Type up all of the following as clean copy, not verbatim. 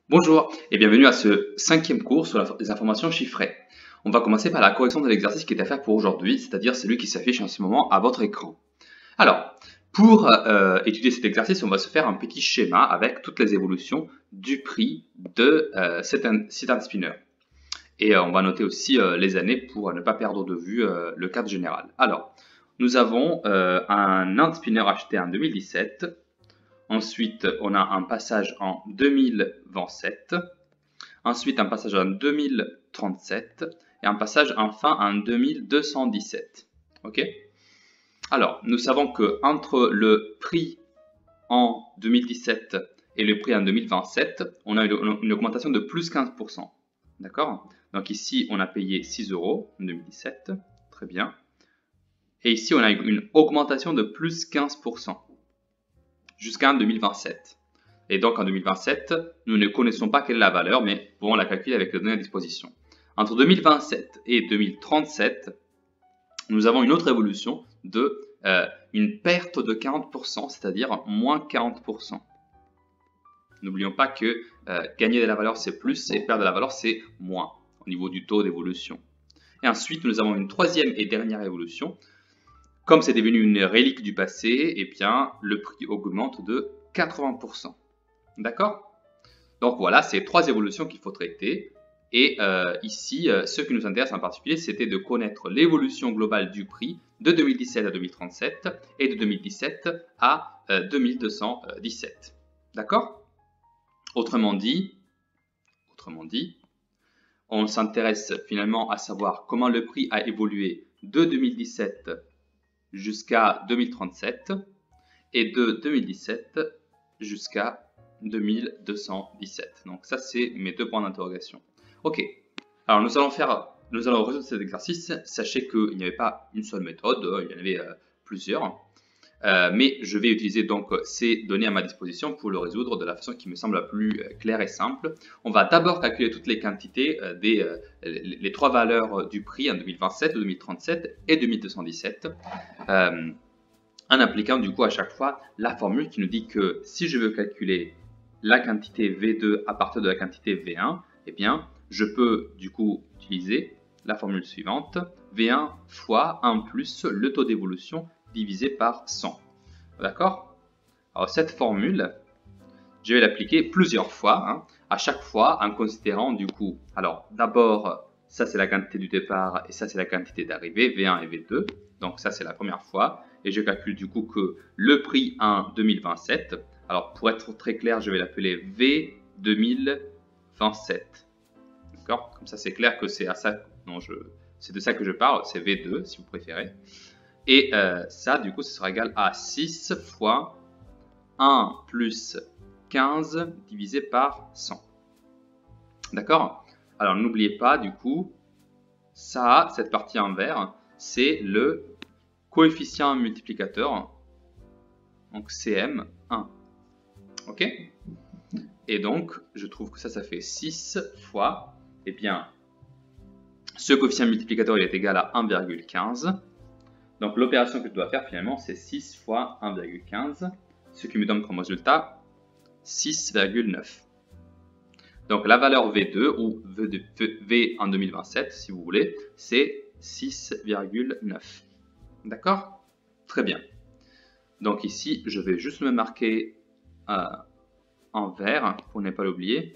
Bonjour et bienvenue à ce cinquième cours sur les informations chiffrées. On va commencer par la correction de l'exercice qui est à faire pour aujourd'hui, c'est-à-dire celui qui s'affiche en ce moment à votre écran. Alors, pour étudier cet exercice, on va se faire un petit schéma avec toutes les évolutions du prix de cet spinner. Et on va noter aussi les années pour ne pas perdre de vue le cadre général. Alors, nous avons un spinner acheté en 2017. Ensuite, on a un passage en 2027. Ensuite, un passage en 2037. Et un passage enfin en 2217. OK? Alors, nous savons que entre le prix en 2017 et le prix en 2027, on a une augmentation de plus 15%. D'accord? Donc ici, on a payé 6 € en 2017. Très bien. Et ici, on a une augmentation de plus 15%. Jusqu'en 2027. Et donc en 2027, nous ne connaissons pas quelle est la valeur, mais pouvons la calculer avec les données à disposition. Entre 2027 et 2037, nous avons une autre évolution de une perte de 40%, c'est-à-dire moins 40%. N'oublions pas que gagner de la valeur c'est plus et perdre de la valeur c'est moins au niveau du taux d'évolution. Et ensuite, nous avons une troisième et dernière évolution. Comme c'est devenu une relique du passé, eh bien, le prix augmente de 80%. D'accord? Donc voilà, c'est trois évolutions qu'il faut traiter. Et ici, ce qui nous intéresse en particulier, c'était de connaître l'évolution globale du prix de 2017 à 2037 et de 2017 à 2217. D'accord? Autrement dit, on s'intéresse finalement à savoir comment le prix a évolué de 2017 jusqu'à 2037 et de 2017 jusqu'à 2217. Donc ça, c'est mes deux points d'interrogation. Ok, alors nous allons résoudre cet exercice. Sachez qu'il n'y avait pas une seule méthode, il y en avait plusieurs. Mais je vais utiliser donc ces données à ma disposition pour le résoudre de la façon qui me semble la plus claire et simple. On va d'abord calculer toutes les quantités les trois valeurs du prix en 2027, 2037 et 2217 en appliquant du coup à chaque fois la formule qui nous dit que si je veux calculer la quantité V2 à partir de la quantité V1, eh bien je peux du coup utiliser la formule suivante, V1 fois 1 plus le taux d'évolution divisé par 100. D'accord? Alors cette formule, je vais l'appliquer plusieurs fois, à chaque fois en considérant du coup, alors d'abord, ça c'est la quantité du départ et ça c'est la quantité d'arrivée, V1 et V2. Donc ça c'est la première fois. Et je calcule du coup que le prix en 2027, alors pour être très clair, je vais l'appeler V 2027. D'accord? Comme ça c'est clair que c'est à ça, c'est de ça que je parle, c'est V2 si vous préférez. Et ça, du coup, ce sera égal à 6 fois 1 plus 15 divisé par 100. D'accord? Alors, n'oubliez pas, du coup, ça, cette partie en vert, c'est le coefficient multiplicateur, donc CM1. OK? Et donc, je trouve que ça fait 6 fois, eh bien, ce coefficient multiplicateur, il est égal à 1,15. Donc l'opération que je dois faire finalement, c'est 6 fois 1,15, ce qui me donne comme résultat 6,9. Donc la valeur V2, ou V en 2027, si vous voulez, c'est 6,9. D'accord? Très bien. Donc ici, je vais juste me marquer en vert, pour ne pas l'oublier,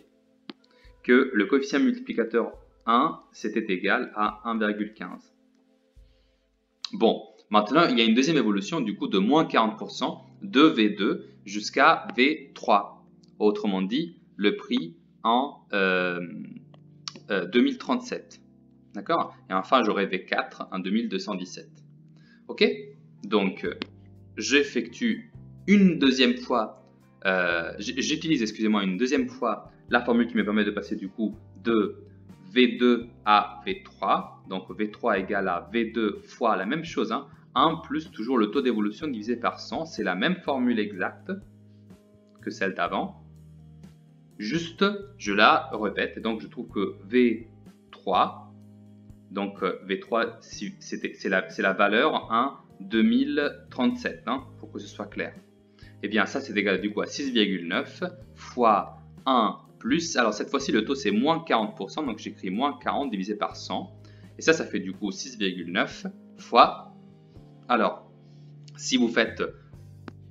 que le coefficient multiplicateur 1, c'était égal à 1,15. Bon, maintenant, il y a une deuxième évolution du coup de moins 40% de V2 jusqu'à V3. Autrement dit, le prix en 2037. D'accord? Et enfin, j'aurai V4 en 2217. OK? Donc, j'effectue une deuxième fois, j'utilise, excusez-moi, une deuxième fois la formule qui me permet de passer du coup de V2 à V3. Donc V3 égale à V2 fois la même chose, 1 plus toujours le taux d'évolution divisé par 100. C'est la même formule exacte que celle d'avant. Juste, je la répète. Et donc je trouve que V3, donc V3, c'est la valeur en 2037, pour que ce soit clair. Et bien ça, c'est égal du coup à 6,9 fois 1 plus, alors cette fois-ci le taux c'est moins 40%, donc j'écris moins 40 divisé par 100. Et ça fait du coup 6,9 fois, alors si vous faites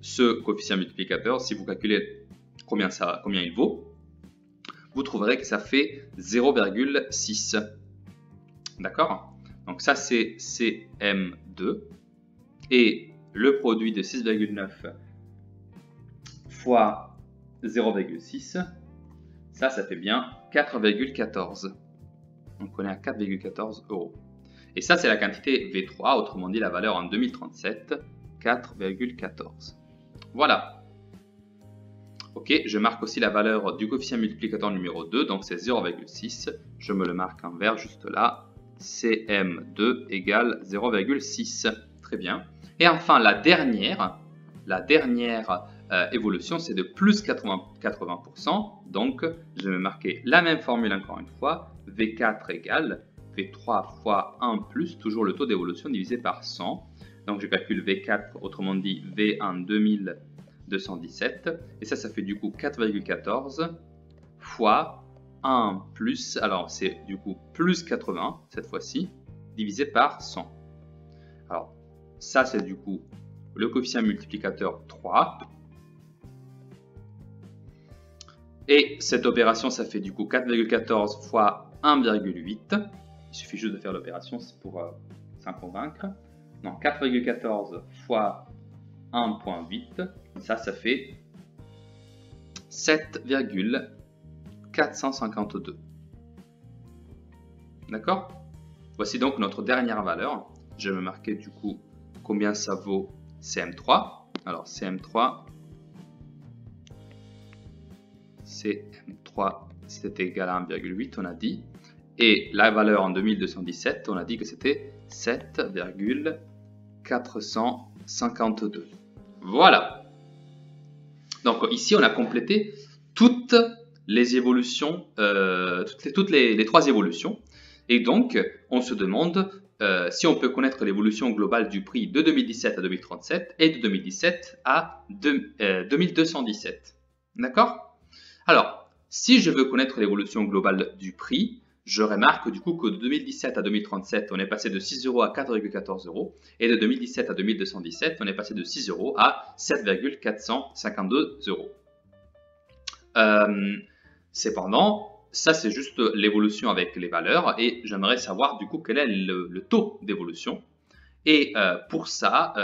ce coefficient multiplicateur, si vous calculez combien il vaut, vous trouverez que ça fait 0,6. D'accord? Donc ça c'est CM2. Et le produit de 6,9 fois 0,6, ça fait bien 4,14. Donc on est à 4,14 €. Et ça c'est la quantité V3, autrement dit la valeur en 2037, 4,14. Voilà. Ok, je marque aussi la valeur du coefficient multiplicateur numéro 2, donc c'est 0,6. Je me le marque en vert juste là. CM2 égale 0,6. Très bien. Et enfin, la dernière évolution, c'est de plus 80%. Donc, je vais marquer la même formule encore une fois. V4 égale V3 fois 1 plus, toujours le taux d'évolution divisé par 100. Donc, je calcule V4, autrement dit V1 2217. Et ça fait du coup 4,14 fois 1 plus, alors c'est du coup plus 80 cette fois-ci, divisé par 100. Alors, ça c'est du coup le coefficient multiplicateur 3. Et cette opération, ça fait du coup 4,14 fois 1,8. Il suffit juste de faire l'opération pour s'en convaincre. Non, 4,14 fois 1,8. Ça fait 7,452. D'accord? Voici donc notre dernière valeur. Je vais me marquer du coup combien ça vaut CM3. Alors CM3, c'était égal à 1,8, on a dit. Et la valeur en 2217, on a dit que c'était 7,452. Voilà. Donc ici, on a complété toutes les évolutions, toutes les 3 évolutions. Et donc, on se demande si on peut connaître l'évolution globale du prix de 2017 à 2037 et de 2017 à 2217. D'accord? Alors, si je veux connaître l'évolution globale du prix, je remarque du coup que de 2017 à 2037, on est passé de 6 € à 4,14 €. Et de 2017 à 2217, on est passé de 6 € à 7,452 €. Cependant, ça c'est juste l'évolution avec les valeurs et j'aimerais savoir du coup quel est le taux d'évolution. Et pour ça,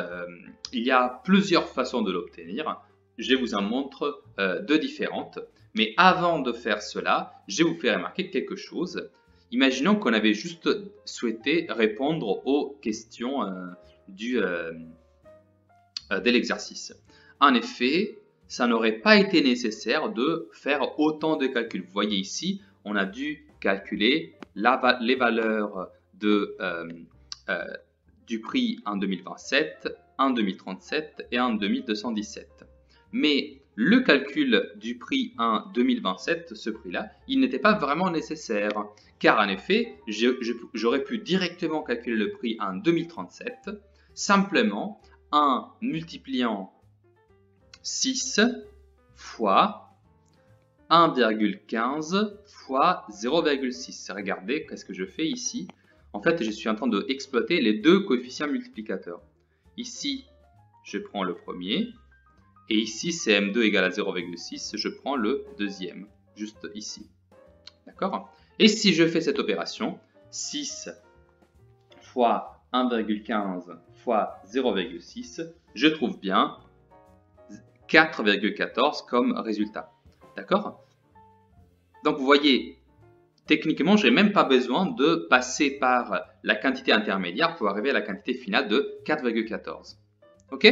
il y a plusieurs façons de l'obtenir. Je vous en montre deux différentes. Mais avant de faire cela, je vais vous faire remarquer quelque chose. Imaginons qu'on avait juste souhaité répondre aux questions de l'exercice. En effet, ça n'aurait pas été nécessaire de faire autant de calculs. Vous voyez ici, on a dû calculer les valeurs du prix en 2027, en 2037 et en 2217. Mais le calcul du prix en 2027, ce prix-là, il n'était pas vraiment nécessaire. Car en effet, j'aurais pu directement calculer le prix en 2037, simplement en multipliant 6 fois 1,15 fois 0,6. Regardez, qu'est-ce que je fais ici? En fait, je suis en train d'exploiter les deux coefficients multiplicateurs. Ici, je prends le premier. Et ici, CM2 égale à 0,6, je prends le deuxième, juste ici. D'accord? Et si je fais cette opération, 6 fois 1,15 fois 0,6, je trouve bien 4,14 comme résultat. D'accord? Donc vous voyez, techniquement, je n'ai même pas besoin de passer par la quantité intermédiaire pour arriver à la quantité finale de 4,14. Ok?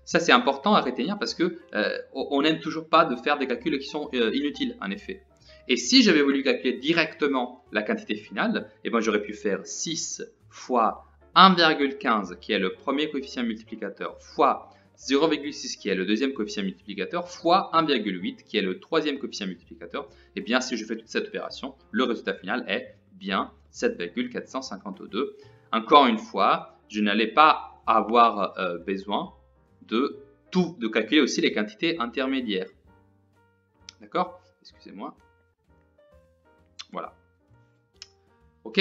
Ça, c'est important à retenir parce que on n'aime toujours pas de faire des calculs qui sont inutiles, en effet. Et si j'avais voulu calculer directement la quantité finale, eh ben, j'aurais pu faire 6 fois 1,15 qui est le premier coefficient multiplicateur fois 0,6 qui est le deuxième coefficient multiplicateur fois 1,8 qui est le troisième coefficient multiplicateur. Et bien, si je fais toute cette opération, le résultat final est bien 7,452. Encore une fois, je n'allais pas avoir besoin de calculer aussi les quantités intermédiaires. D'accord? Excusez-moi. Voilà. Ok?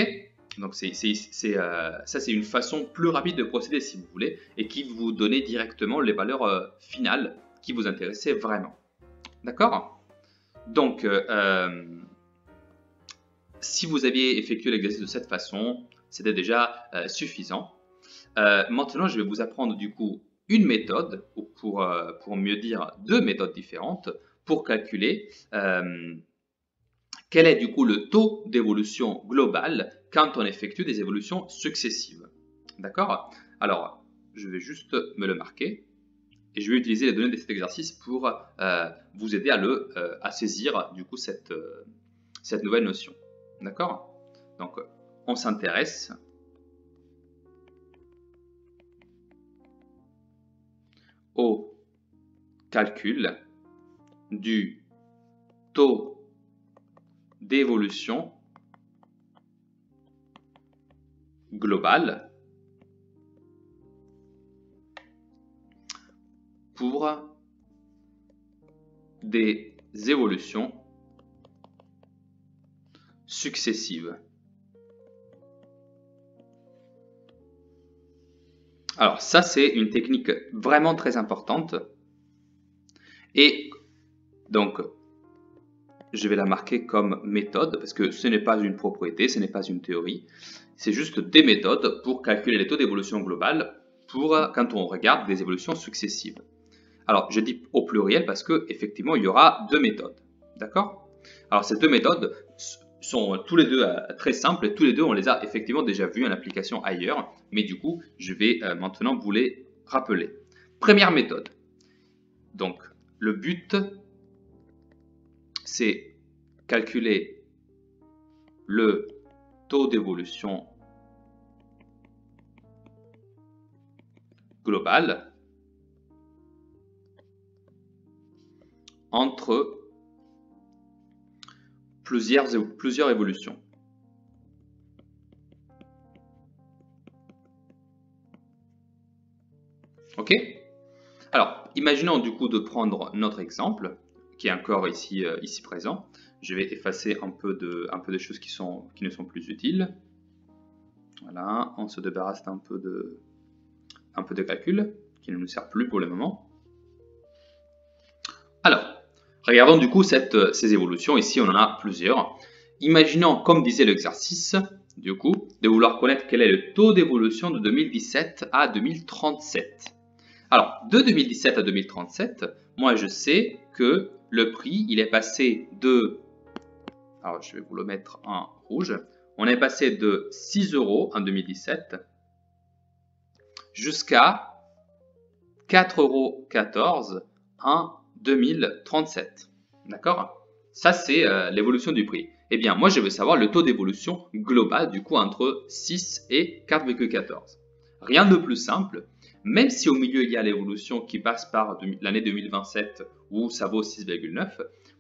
Donc ça, c'est une façon plus rapide de procéder si vous voulez, et qui vous donne directement les valeurs finales qui vous intéressaient vraiment. D'accord? Donc, si vous aviez effectué l'exercice de cette façon, c'était déjà suffisant. Maintenant, je vais vous apprendre du coup une méthode, ou pour mieux dire 2 méthodes différentes, pour calculer quel est du coup le taux d'évolution global quand on effectue des évolutions successives. D'accord? Alors, je vais juste me le marquer et je vais utiliser les données de cet exercice pour vous aider à saisir du coup cette nouvelle notion. D'accord? Donc, on s'intéresse au calcul du taux d'évolution global pour des évolutions successives. Alors ça, c'est une technique vraiment très importante. Et donc, je vais la marquer comme méthode parce que ce n'est pas une propriété, ce n'est pas une théorie. C'est juste des méthodes pour calculer les taux d'évolution globale quand on regarde des évolutions successives. Alors, je dis au pluriel parce qu'effectivement, il y aura 2 méthodes. D'accord? Alors, ces 2 méthodes sont tous les deux très simples et tous les deux, on les a effectivement déjà vus en application ailleurs. Mais du coup, je vais maintenant vous les rappeler. Première méthode. Donc, le but, c'est calculer le taux d'évolution global entre plusieurs évolutions. Ok? Alors, imaginons du coup de prendre notre exemple, qui est encore ici présent. Je vais effacer un peu de choses qui ne sont plus utiles. Voilà, on se débarrasse un peu de calcul qui ne nous sert plus pour le moment. Alors, regardons du coup ces évolutions. Ici, on en a plusieurs. Imaginons, comme disait l'exercice, du coup, de vouloir connaître quel est le taux d'évolution de 2017 à 2037. Alors, de 2017 à 2037, moi je sais que le prix, il est passé de... Alors, je vais vous le mettre en rouge. On est passé de 6 € en 2017 jusqu'à 4,14 € en 2037. D'accord? Ça, c'est l'évolution du prix. Eh bien, moi, je veux savoir le taux d'évolution global, du coup, entre 6 et 4,14. Rien de plus simple. Même si au milieu, il y a l'évolution qui passe par l'année 2027 où ça vaut 6,9,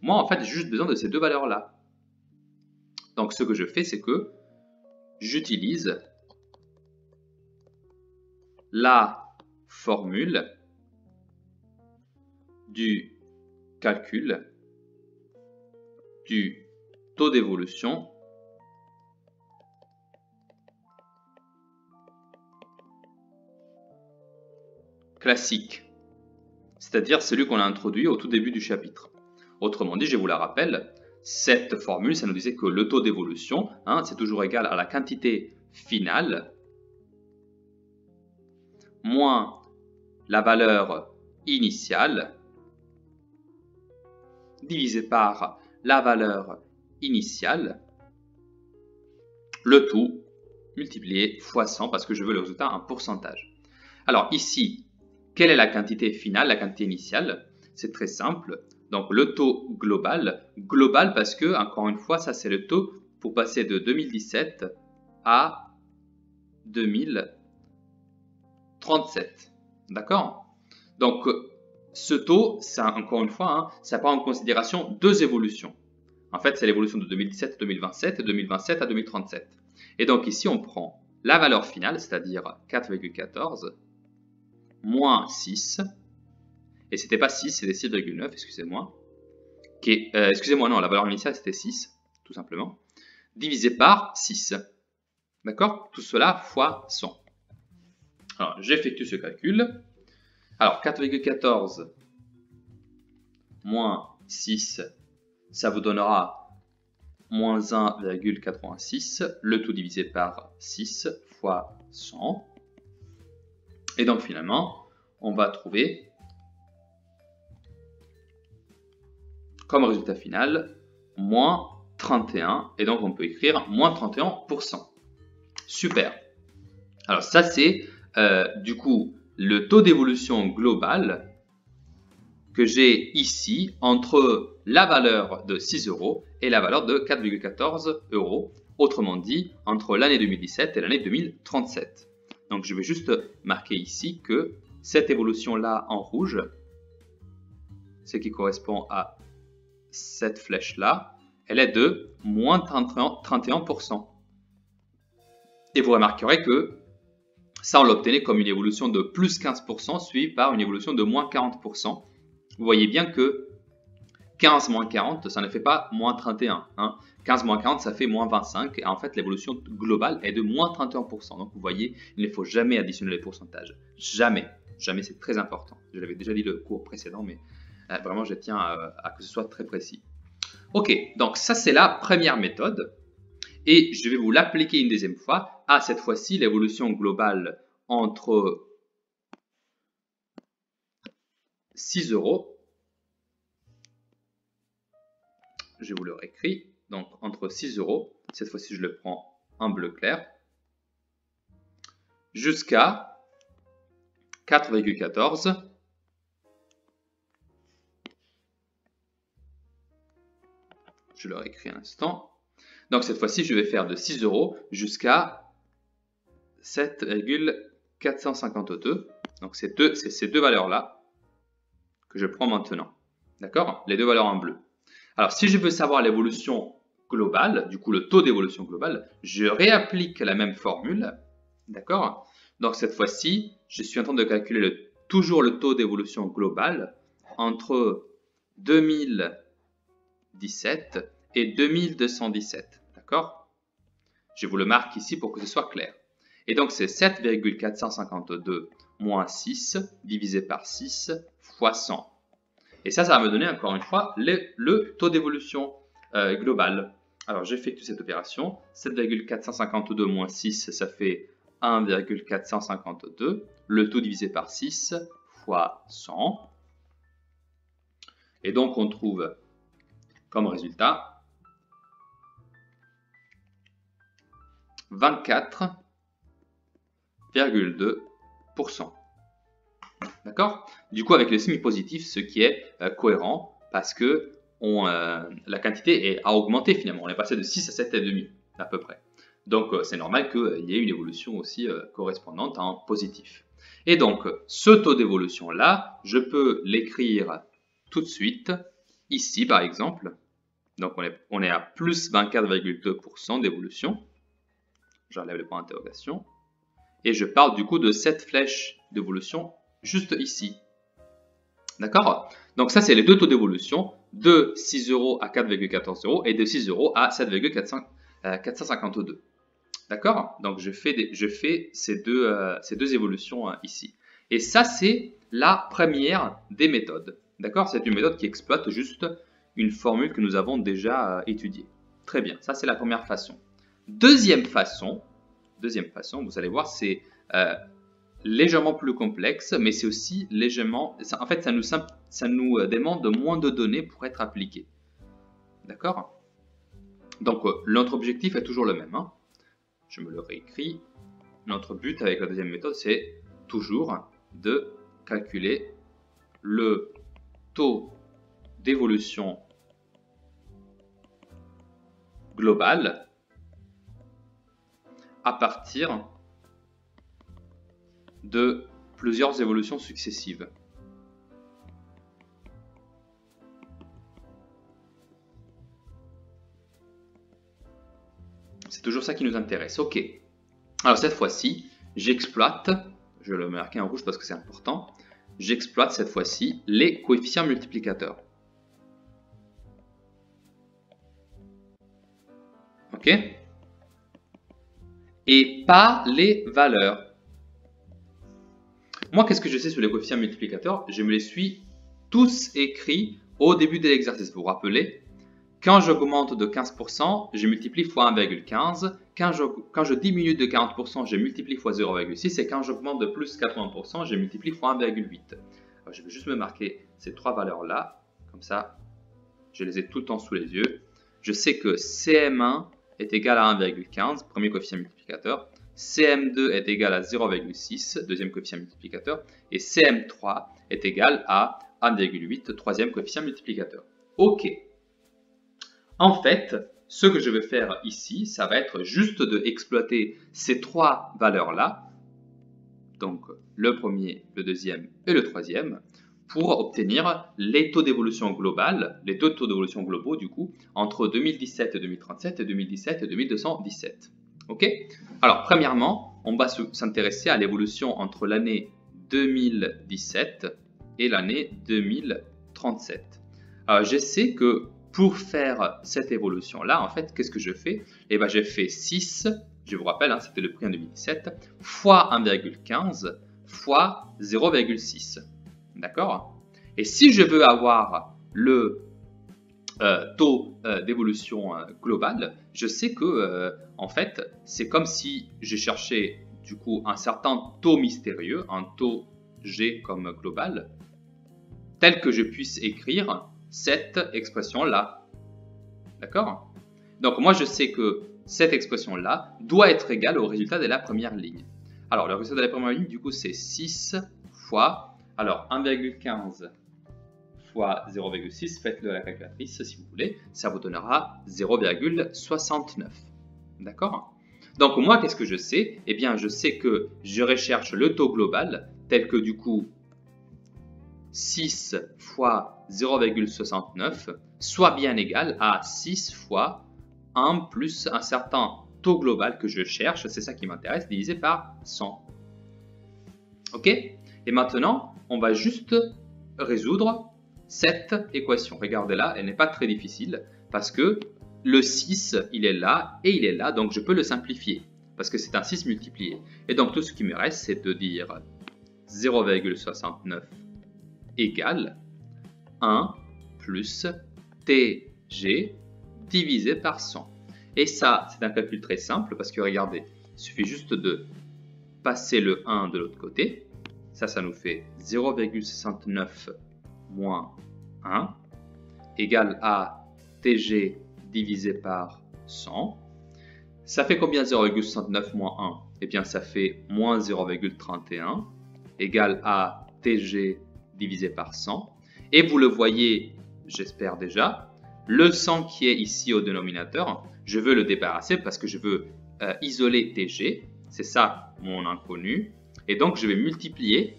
moi, en fait, j'ai juste besoin de ces deux valeurs-là. Donc, ce que je fais, c'est que j'utilise la formule du calcul du taux d'évolution classique, c'est-à-dire celui qu'on a introduit au tout début du chapitre. Autrement dit, je vous la rappelle, cette formule, ça nous disait que le taux d'évolution, c'est toujours égal à la quantité finale moins la valeur initiale divisé par la valeur initiale, le tout multiplié fois 100 parce que je veux le résultat en pourcentage. Alors ici, quelle est la quantité finale, la quantité initiale? C'est très simple. Donc le taux global parce que, encore une fois, ça c'est le taux pour passer de 2017 à 2037. D'accord? Donc ce taux, ça, encore une fois, ça prend en considération deux évolutions. En fait, c'est l'évolution de 2017 à 2027 et 2027 à 2037. Et donc ici, on prend la valeur finale, c'est-à-dire 4,14 moins 6, et c'était pas 6, c'était 6,9, excusez-moi. Excusez-moi, non, la valeur initiale c'était 6, tout simplement. divisé par 6. D'accord? Tout cela fois 100. Alors, j'effectue ce calcul. Alors, 4,14 moins 6, ça vous donnera moins 1,86, le tout divisé par 6 fois 100. Et donc, finalement, on va trouver comme résultat final moins 31. Et donc, on peut écrire moins 31%. Super. Alors, ça, c'est du coup le taux d'évolution global que j'ai ici entre la valeur de 6 euros et la valeur de 4,14 euros. Autrement dit, entre l'année 2017 et l'année 2037. Donc, je vais juste marquer ici que cette évolution-là en rouge, ce qui correspond à cette flèche-là, elle est de moins 31%. Et vous remarquerez que ça, on l'obtenait comme une évolution de plus 15% suivie par une évolution de moins 40%. Vous voyez bien que 15 moins 40, ça ne fait pas moins 31. 15 moins 40, ça fait moins 25. Et en fait, l'évolution globale est de moins 31%. Donc, vous voyez, il ne faut jamais additionner les pourcentages. Jamais. Jamais, c'est très important. Je l'avais déjà dit le cours précédent, mais vraiment, je tiens à que ce soit très précis. Ok, donc ça, c'est la première méthode. Et je vais vous l'appliquer une deuxième fois. À cette fois-ci, l'évolution globale entre 6 euros. Je vous le réécris. Donc, entre 6 euros, cette fois-ci, je le prends en bleu clair, jusqu'à 4,14. Je le réécris un instant. Donc, cette fois-ci, je vais faire de 6 euros jusqu'à 7,452. Donc, c'est ces deux valeurs-là que je prends maintenant. D'accord? Les deux valeurs en bleu. Alors, si je veux savoir l'évolution globale, du coup le taux d'évolution globale, je réapplique la même formule. D'accord? Donc, cette fois-ci, je suis en train de calculer toujours le taux d'évolution global entre 2017 et 2217. D'accord? Je vous le marque ici pour que ce soit clair. Et donc, c'est 7,452 moins 6 divisé par 6 fois 100. Et ça va me donner encore une fois le taux d'évolution global. Alors, j'effectue cette opération. 7,452 moins 6, ça fait 1,452. Le taux divisé par 6 fois 100. Et donc, on trouve comme résultat 24,2%. D'accord? Du coup, avec le signe positif, ce qui est cohérent parce que la quantité a augmenté finalement. On est passé de 6 à 7,5 à peu près. Donc, c'est normal qu'il y ait une évolution aussi correspondante en positif. Et donc, ce taux d'évolution-là, je peux l'écrire tout de suite, ici par exemple. Donc, on est à plus 24,2% d'évolution. J'enlève le point d'interrogation. Et je parle du coup de cette flèche d'évolution juste ici. D'accord? Donc ça, c'est les deux taux d'évolution de 6 euros à 4,14 euros et de 6 euros à 7,452. D'accord? Donc je fais ces deux évolutions ici. Et ça, c'est la première des méthodes. D'accord? C'est une méthode qui exploite juste une formule que nous avons déjà étudiée. Très bien, ça c'est la première façon. Deuxième façon, vous allez voir, c'est légèrement plus complexe, mais c'est aussi légèrement... En fait, ça nous demande moins de données pour être appliqué. D'accord? Donc, notre objectif est toujours le même. Je me le réécris. Notre but avec la deuxième méthode, c'est toujours de calculer le taux d'évolution global à partir de plusieurs évolutions successives. C'est toujours ça qui nous intéresse. Ok. Alors cette fois-ci, j'exploite, je vais le marquer en rouge parce que c'est important, j'exploite cette fois-ci les coefficients multiplicateurs. Ok. OK? Et pas les valeurs. Moi, qu'est-ce que je sais sur les coefficients multiplicateurs? Je me les suis tous écrits au début de l'exercice. Vous vous rappelez? Quand j'augmente de 15%, je multiplie fois 1,15. Quand je diminue de 40%, je multiplie fois 0,6. Et quand j'augmente de plus 80%, je multiplie fois 1,8. Je vais juste me marquer ces trois valeurs-là. Comme ça, je les ai tout le temps sous les yeux. Je sais que CM1 est égal à 1,15, premier coefficient multiplicateur. CM2 est égal à 0,6, deuxième coefficient multiplicateur. Et CM3 est égal à 1,8, troisième coefficient multiplicateur. OK. En fait, ce que je vais faire ici, ça va être juste de exploiter ces trois valeurs-là, donc le premier, le deuxième et le troisième, pour obtenir les taux d'évolution globale, les deux taux d'évolution globaux du coup, entre 2017 et 2037 et 2017 et 2217. Ok? Alors, premièrement, on va s'intéresser à l'évolution entre l'année 2017 et l'année 2037. Alors, je sais que pour faire cette évolution-là, en fait, qu'est-ce que je fais? Eh bien, j'ai fait 6, je vous rappelle, hein, c'était le prix en 2017, fois 1,15 fois 0,6. D'accord? Et si je veux avoir le taux d'évolution global, je sais que, en fait, c'est comme si je cherchais, du coup, un certain taux mystérieux, un taux G comme global, tel que je puisse écrire cette expression-là. D'accord? Donc, moi, je sais que cette expression-là doit être égale au résultat de la première ligne. Alors, le résultat de la première ligne, du coup, c'est 6 fois, alors 1,15 fois 0,6, faites-le à la calculatrice si vous voulez, ça vous donnera 0,69. D'accord? Donc, moi, qu'est-ce que je sais? Eh bien, je sais que je recherche le taux global, tel que, du coup, 6 fois 0,69 soit bien égal à 6 fois 1 plus un certain taux global que je cherche, c'est ça qui m'intéresse, divisé par 100. Ok? Et maintenant, on va juste résoudre cette équation. Regardez-la, elle n'est pas très difficile parce que le 6, il est là et il est là, donc je peux le simplifier parce que c'est un 6 multiplié. Et donc, tout ce qui me reste, c'est de dire 0,69 égale 1 plus TG divisé par 100. Et ça, c'est un calcul très simple parce que regardez, il suffit juste de passer le 1 de l'autre côté. Ça nous fait 0,69 moins 1 égale à TG divisé par 100. Ça fait combien 0,69 moins 1? Eh bien, ça fait moins 0,31 égale à TG divisé par 100. Et vous le voyez, j'espère déjà, le 100 qui est ici au dénominateur, je veux le débarrasser parce que je veux isoler TG. C'est ça mon inconnu. Et donc, je vais multiplier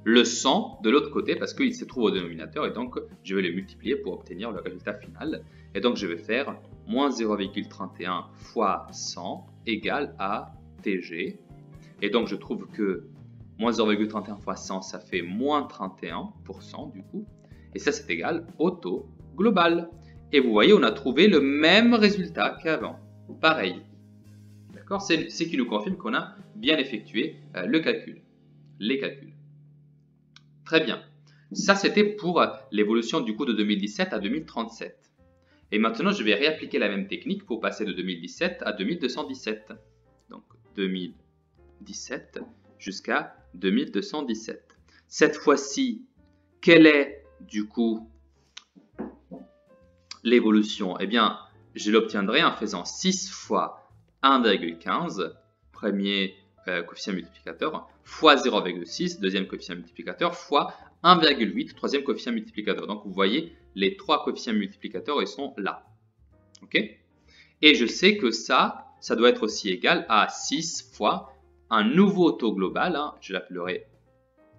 le 100 de l'autre côté parce qu'il se trouve au dénominateur. Et donc, je vais le multiplier pour obtenir le résultat final. Et donc, je vais faire moins 0,31 fois 100 égale à TG. Et donc, je trouve que moins 0,31 fois 100, ça fait moins 31% du coup. Et ça, c'est égal au taux global. Et vous voyez, on a trouvé le même résultat qu'avant. Pareil. D'accord? C'est ce qui nous confirme qu'on a bien effectué les calculs. Très bien. Ça, c'était pour l'évolution du coup de 2017 à 2037. Et maintenant, je vais réappliquer la même technique pour passer de 2017 à 2217. Donc, 2017 jusqu'à 2217. Cette fois-ci, quelle est du coup l'évolution? Eh bien, je l'obtiendrai en faisant 6 fois 1,15, premier coefficient multiplicateur, fois 0,6, deuxième coefficient multiplicateur, fois 1,8, troisième coefficient multiplicateur. Donc, vous voyez, les trois coefficients multiplicateurs, ils sont là. OK? Et je sais que ça doit être aussi égal à 6 fois un nouveau taux global, hein, je l'appellerai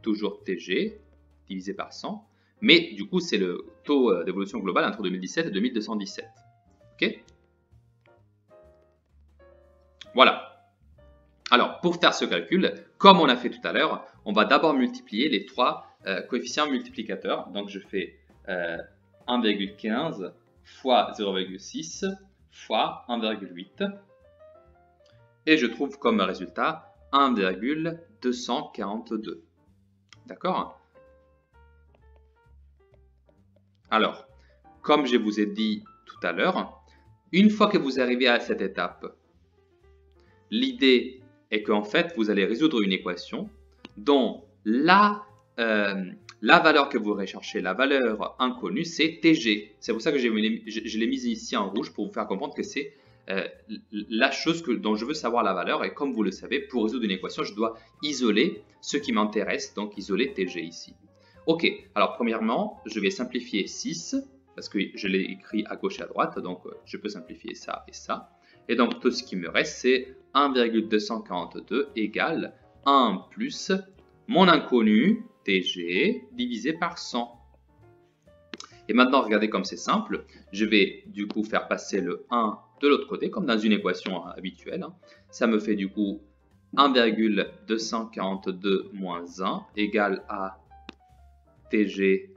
toujours TG, divisé par 100. Mais du coup, c'est le taux d'évolution globale entre 2017 et 2217. OK? Voilà. Alors, pour faire ce calcul, comme on a fait tout à l'heure, on va d'abord multiplier les trois coefficients multiplicateurs. Donc, je fais 1,15 fois 0,6 fois 1,8 et je trouve comme résultat 1,242. D'accord? Alors, comme je vous ai dit tout à l'heure, une fois que vous arrivez à cette étape, l'idée est qu'en fait, vous allez résoudre une équation dont la valeur que vous recherchez, la valeur inconnue, c'est TG. C'est pour ça que je l'ai mise ici en rouge pour vous faire comprendre que c'est la chose dont je veux savoir la valeur. Et comme vous le savez, pour résoudre une équation, je dois isoler ce qui m'intéresse, donc isoler TG ici. Ok, alors premièrement, je vais simplifier 6, parce que je l'ai écrit à gauche et à droite, donc je peux simplifier ça et ça. Et donc tout ce qui me reste, c'est 1,242 égale 1 plus mon inconnu, TG, divisé par 100. Et maintenant, regardez comme c'est simple. Je vais du coup faire passer le 1 de l'autre côté, comme dans une équation habituelle. Ça me fait du coup 1,242 moins 1 égale à TG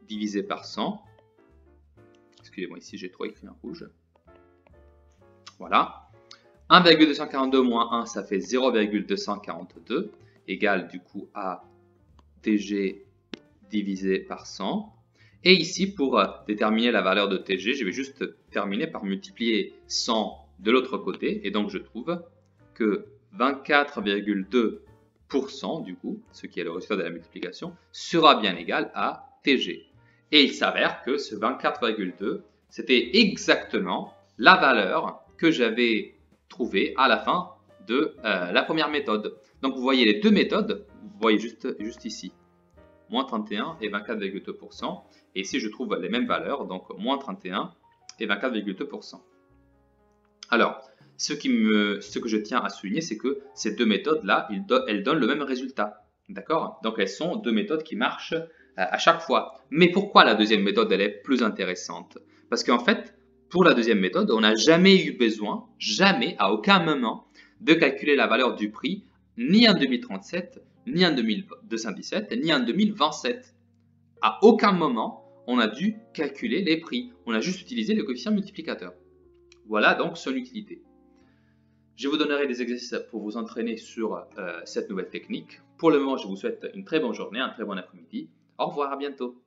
divisé par 100. Excusez-moi, ici j'ai trop écrit en rouge. Voilà. 1,242 moins 1, ça fait 0,242 égale du coup à TG divisé par 100. Et ici, pour déterminer la valeur de TG, je vais juste terminer par multiplier 100 de l'autre côté. Et donc, je trouve que 24,2% du coup, ce qui est le résultat de la multiplication, sera bien égal à TG. Et il s'avère que ce 24,2, c'était exactement la valeur que j'avais trouvée à la fin de la première méthode. Donc, vous voyez les deux méthodes, vous voyez juste ici, moins 31 et 24,2%. Et ici, je trouve les mêmes valeurs, donc moins 31 et 24,2%. Alors, ce que je tiens à souligner, c'est que ces deux méthodes-là, elles donnent le même résultat. D'accord? Donc, elles sont deux méthodes qui marchent à chaque fois. Mais pourquoi la deuxième méthode, elle est plus intéressante? Parce qu'en fait, pour la deuxième méthode, on n'a jamais eu besoin, jamais, à aucun moment, de calculer la valeur du prix, ni en 2037, ni en 2217, ni en 2027. À aucun moment, on a dû calculer les prix. On a juste utilisé le coefficient multiplicateur. Voilà donc son utilité. Je vous donnerai des exercices pour vous entraîner sur cette nouvelle technique. Pour le moment, je vous souhaite une très bonne journée, un très bon après-midi. Au revoir, à bientôt.